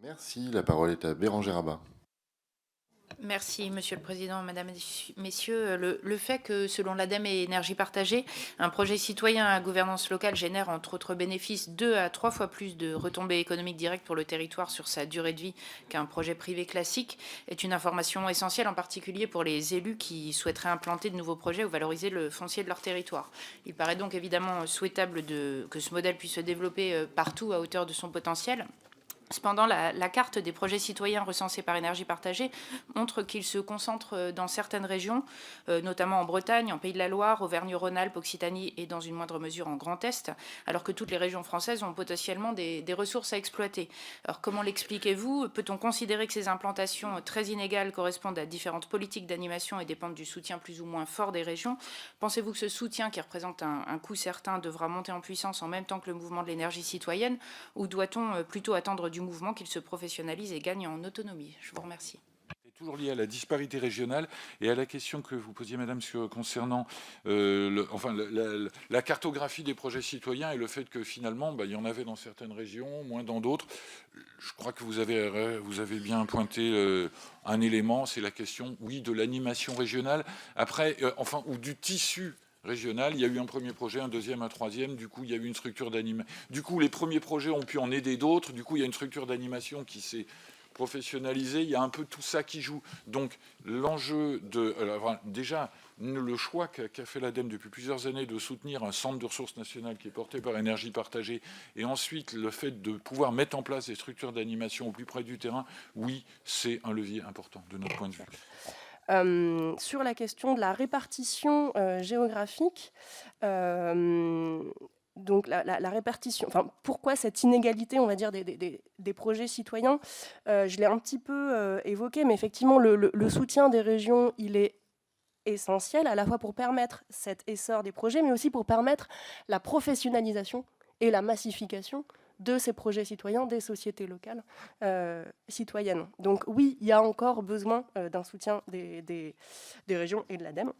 Merci. La parole est à Bérangère Abba. Merci, Monsieur le Président, Mesdames et Messieurs. Le fait que, selon l'ADEME et Énergie Partagée, un projet citoyen à gouvernance locale génère, entre autres bénéfices, 2 à 3 fois plus de retombées économiques directes pour le territoire sur sa durée de vie qu'un projet privé classique est une information essentielle, en particulier pour les élus qui souhaiteraient implanter de nouveaux projets ou valoriser le foncier de leur territoire. Il paraît donc évidemment souhaitable que ce modèle puisse se développer partout à hauteur de son potentiel. Cependant, la carte des projets citoyens recensés par Énergie Partagée montre qu'ils se concentrent dans certaines régions, notamment en Bretagne, en Pays de la Loire, Auvergne-Rhône-Alpes, Occitanie et dans une moindre mesure en Grand Est, alors que toutes les régions françaises ont potentiellement des ressources à exploiter. Alors comment l'expliquez-vous? Peut-on considérer que ces implantations très inégales correspondent à différentes politiques d'animation et dépendent du soutien plus ou moins fort des régions? Pensez-vous que ce soutien, qui représente un coût certain, devra monter en puissance en même temps que le mouvement de l'énergie citoyenne, ou doit-on plutôt attendre du mouvement qu'il se professionnalise et gagne en autonomie? Je vous remercie. C'est toujours lié à la disparité régionale et à la question que vous posiez, madame, concernant la cartographie des projets citoyens et le fait que finalement, il y en avait dans certaines régions, moins dans d'autres. Je crois que vous avez bien pointé un élément, c'est la question, oui, de l'animation régionale, après, ou du tissu régional. Il y a eu un premier projet, un deuxième, un troisième. Du coup, il y a eu une structure d'animation. Du coup, les premiers projets ont pu en aider d'autres. Du coup, il y a une structure d'animation qui s'est professionnalisée. Il y a un peu tout ça qui joue. Donc, l'enjeu de... déjà, le choix qu'a fait l'ADEME depuis plusieurs années de soutenir un centre de ressources nationales qui est porté par Énergie Partagée, et ensuite le fait de pouvoir mettre en place des structures d'animation au plus près du terrain, oui, c'est un levier important de notre point de vue. Sur la question de la répartition géographique, donc la répartition, enfin, pourquoi cette inégalité, on va dire, des projets citoyens, je l'ai un petit peu évoqué, mais effectivement, le soutien des régions, il est essentiel, à la fois pour permettre cet essor des projets, mais aussi pour permettre la professionnalisation et la massification de ces projets citoyens, des sociétés locales citoyennes. Donc oui, il y a encore besoin d'un soutien des régions et de l'ADEME.